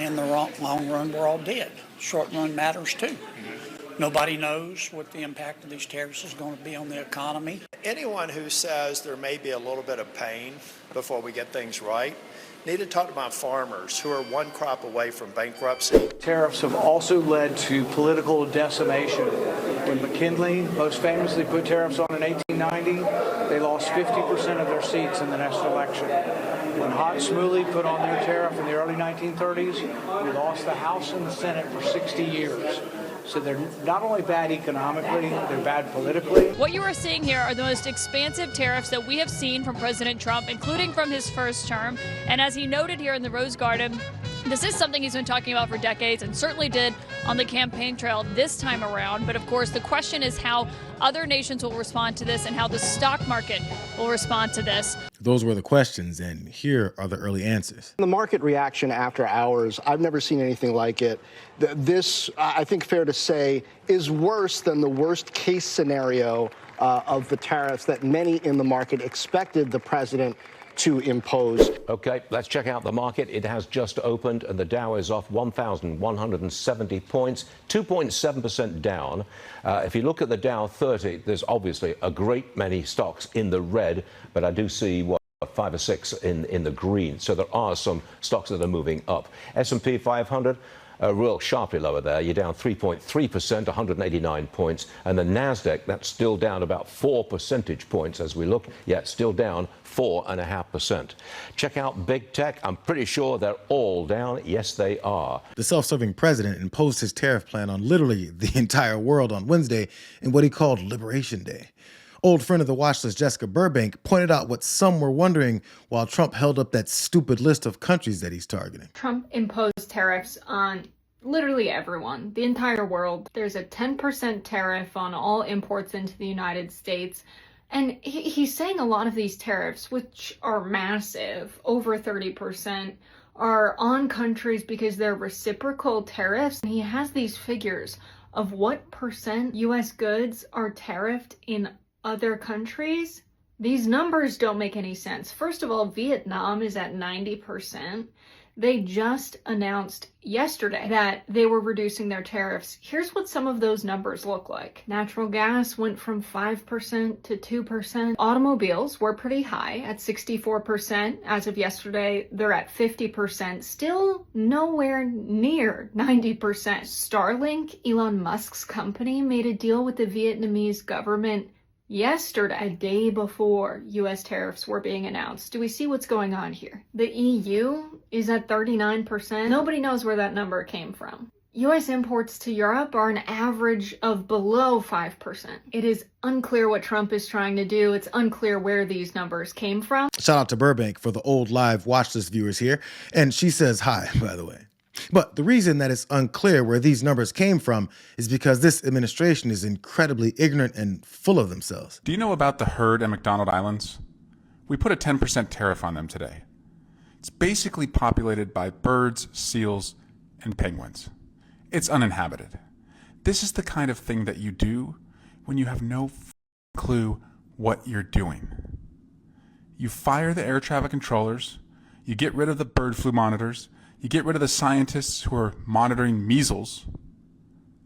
In the long run, we're all dead. Short run matters too. Nobody knows what the impact of these tariffs is going to be on the economy. Anyone who says there may be a little bit of pain before we get things right need to talk about farmers who are one crop away from bankruptcy. Tariffs have also led to political decimation. When McKinley most famously put tariffs on in 1890, they lost 50% of their seats in the next election. When Hot Smoothie put on their tariff in the early 1930s, we lost the House and the Senate for 60 years. So they're not only bad economically, they're bad politically. What you are seeing here are the most expansive tariffs that we have seen from President Trump, including from his first term. And as he noted here in the Rose Garden, this is something he's been talking about for decades and certainly did on the campaign trail this time around. But of course, the question is how other nations will respond to this and how the stock market will respond to this. Those were the questions, and here are the early answers. The market reaction after hours, I've never seen anything like it. This, I think fair to say, is worse than the worst case scenario of the tariffs that many in the market expected the president to impose. Okay, let's check out the market. It has just opened and the Dow is off 1,170 points, 2.7% down. If you look at the Dow 30, there's obviously a great many stocks in the red, but I do see 5 or 6 in the green. So there are some stocks that are moving up. S&P 500. Real sharply lower there. You're down 3.3%, 189 points. And the NASDAQ, that's still down about 4 percentage points as we look. Yeah, it's still down 4.5%. Check out big tech. I'm pretty sure they're all down. Yes, they are. The self-serving president imposed his tariff plan on literally the entire world on Wednesday in what he called Liberation Day. Old friend of the Watchlist, Jessica Burbank, pointed out what some were wondering while Trump held up that stupid list of countries that he's targeting. Trump imposed tariffs on literally everyone, the entire world. There's a 10% tariff on all imports into the United States. And he's saying a lot of these tariffs, which are massive, over 30%, are on countries because they're reciprocal tariffs. And he has these figures of what percent U.S. goods are tariffed in other countries. These numbers don't make any sense. First of all, Vietnam is at 90%. They just announced yesterday that they were reducing their tariffs. Here's what some of those numbers look like. Natural gas went from 5% to 2%. Automobiles were pretty high at 64%. As of yesterday, they're at 50%. Still nowhere near 90%. Starlink, Elon Musk's company, made a deal with the Vietnamese government yesterday, a day before U.S. tariffs were being announced. Do we see what's going on here? The EU is at 39%. Nobody knows where that number came from. U.S. imports to Europe are an average of below 5%. It is unclear what Trump is trying to do. It's unclear where these numbers came from. Shout out to Burbank for the old live Watchlist viewers here. And she says hi, by the way. But the reason that it's unclear where these numbers came from is because this administration is incredibly ignorant and full of themselves. Do you know about the herd at McDonald Islands? We put a 10% tariff on them today. It's basically populated by birds, seals, and penguins. It's uninhabited. This is the kind of thing that you do when you have no clue what you're doing. You fire the air traffic controllers, you get rid of the bird flu monitors, you get rid of the scientists who are monitoring measles,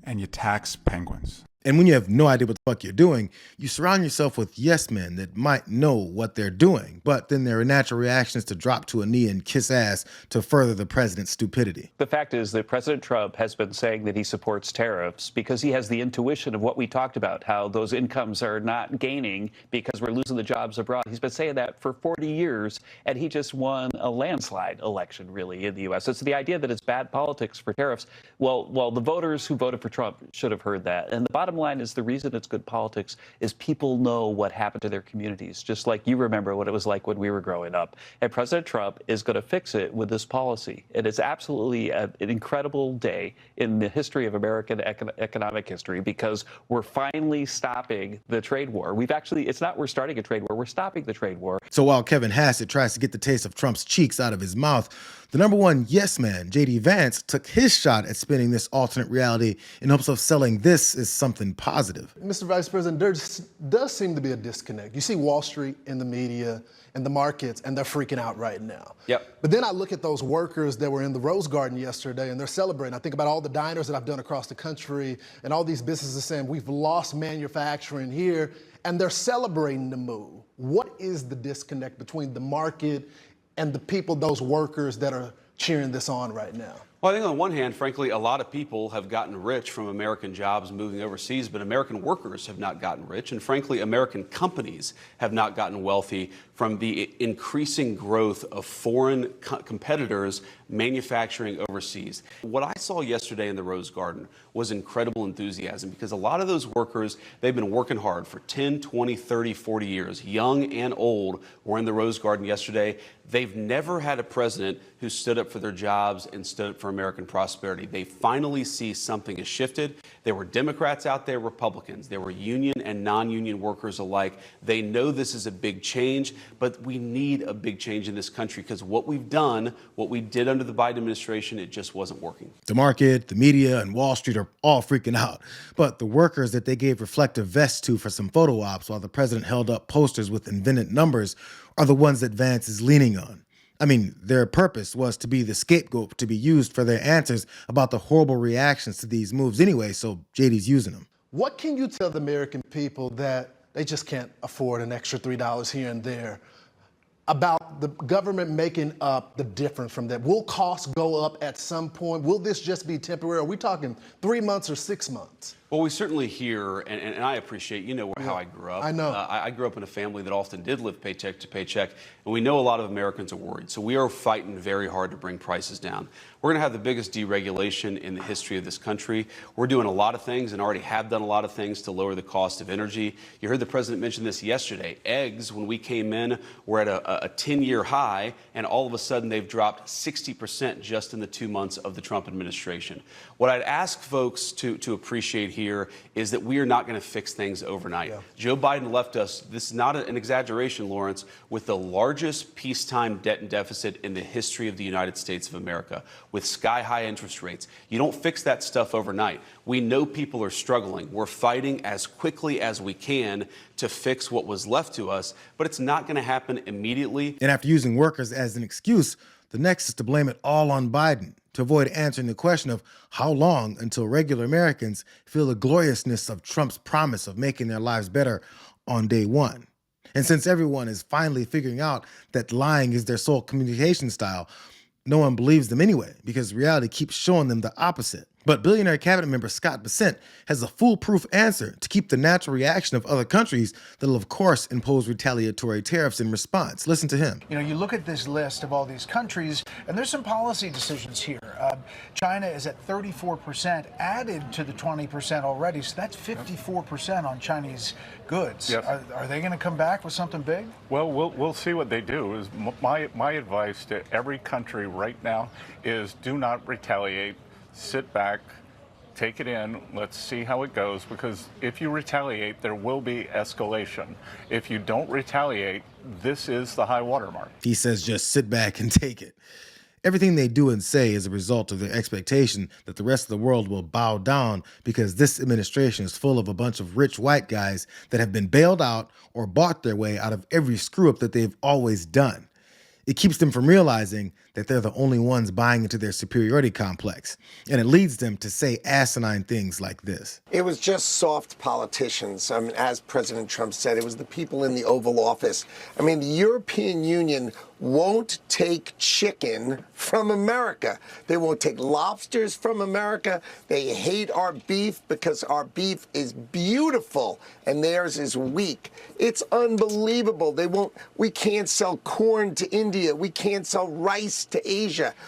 and you tax penguins. And when you have no idea what the fuck you're doing, you surround yourself with yes men that might know what they're doing, but then their natural reaction is to drop to a knee and kiss ass to further the president's stupidity. The fact is that President Trump has been saying that he supports tariffs because he has the intuition of what we talked about, how those incomes are not gaining because we're losing the jobs abroad. He's been saying that for 40 years, and he just won a landslide election, really, in the U.S. It's the idea that it's bad politics for tariffs. Well, the voters who voted for Trump should have heard that. And the bottom line is the reason it's good politics is people know what happened to their communities, just like you remember what it was like when we were growing up. And President Trump is going to fix it with this policy. And it's absolutely an incredible day in the history of American economic history because we're finally stopping the trade war. It's not we're starting a trade war, we're stopping the trade war. So while Kevin Hassett tries to get the taste of Trump's cheeks out of his mouth, the number one yes man, J.D. Vance, took his shot at spinning this alternate reality in hopes of selling this as something something positive. Mr. Vice President, there does seem to be a disconnect. You see Wall Street in the media and the markets, and they're freaking out right now. Yep. But then I look at those workers that were in the Rose Garden yesterday, and they're celebrating. I think about all the diners that I've done across the country, and all these businesses saying, we've lost manufacturing here, and they're celebrating the move. What is the disconnect between the market and the people, those workers that are cheering this on right now? Well, I think on one hand, frankly, a lot of people have gotten rich from American jobs moving overseas, but American workers have not gotten rich. And frankly, American companies have not gotten wealthy from the increasing growth of foreign competitors manufacturing overseas. What I saw yesterday in the Rose Garden was incredible enthusiasm, because a lot of those workers, they've been working hard for 10, 20, 30, 40 years. Young and old were in the Rose Garden yesterday. They've never had a president who stood up for their jobs and stood up for American prosperity. They finally see something has shifted. There were Democrats out there, Republicans. There were union and non-union workers alike. They know this is a big change, but we need a big change in this country, because what we've done, what we did under the Biden administration, it just wasn't working. The market, the media, and Wall Street are all freaking out. But the workers that they gave reflective vests to for some photo ops while the president held up posters with invented numbers are the ones that Vance is leaning on. I mean, their purpose was to be the scapegoat to be used for their answers about the horrible reactions to these moves anyway, so JD's using them. What can you tell the American people that they just can't afford an extra $3 here and there about the government making up the difference from that? Will costs go up at some point? Will this just be temporary? Are we talking 3 months or 6 months? Well, we certainly hear, and I appreciate, you know, how I grew up. I know. I grew up in a family that often did live paycheck to paycheck, and we know a lot of Americans are worried. So we are fighting very hard to bring prices down. We're going to have the biggest deregulation in the history of this country. We're doing a lot of things and already have done a lot of things to lower the cost of energy. You heard the president mention this yesterday. Eggs, when we came in, were at a 10-year high, and all of a sudden they've dropped 60% just in the 2 months of the Trump administration. What I'd ask folks to appreciate here is that we are not going to fix things overnight. Yeah. Joe Biden left us, this is not an exaggeration, Lawrence, with the largest peacetime debt and deficit in the history of the United States of America, with sky-high interest rates. You don't fix that stuff overnight. We know people are struggling. We're fighting as quickly as we can to fix what was left to us, but it's not going to happen immediately. And after using workers as an excuse, the next is to blame it all on Biden, to avoid answering the question of how long until regular Americans feel the gloriousness of Trump's promise of making their lives better on day one. And since everyone is finally figuring out that lying is their sole communication style, no one believes them anyway, because reality keeps showing them the opposite. But billionaire cabinet member Scott Bessent has a foolproof answer to keep the natural reaction of other countries that'll of course impose retaliatory tariffs in response. Listen to him. You know, you look at this list of all these countries, and there's some policy decisions here. China is at 34%, added to the 20% already, so that's 54% on Chinese goods. Yes. Are they going to come back with something big? Well, we'll see what they do. Is my advice to every country right now is do not retaliate. Sit back, take it in, let's see how it goes, because if you retaliate, there will be escalation. If you don't retaliate, this is the high watermark. He says just sit back and take it. Everything they do and say is a result of their expectation that the rest of the world will bow down because this administration is full of a bunch of rich white guys that have been bailed out or bought their way out of every screw-up that they've always done. It keeps them from realizing that they're the only ones buying into their superiority complex, and it leads them to say asinine things like this. It was just soft politicians. I mean, as President Trump said, it was the people in the Oval Office. I mean, the European Union won't take chicken from America. They won't take lobsters from America. They hate our beef because our beef is beautiful and theirs is weak. It's unbelievable. We can't sell corn to India. We can't sell rice to Asia.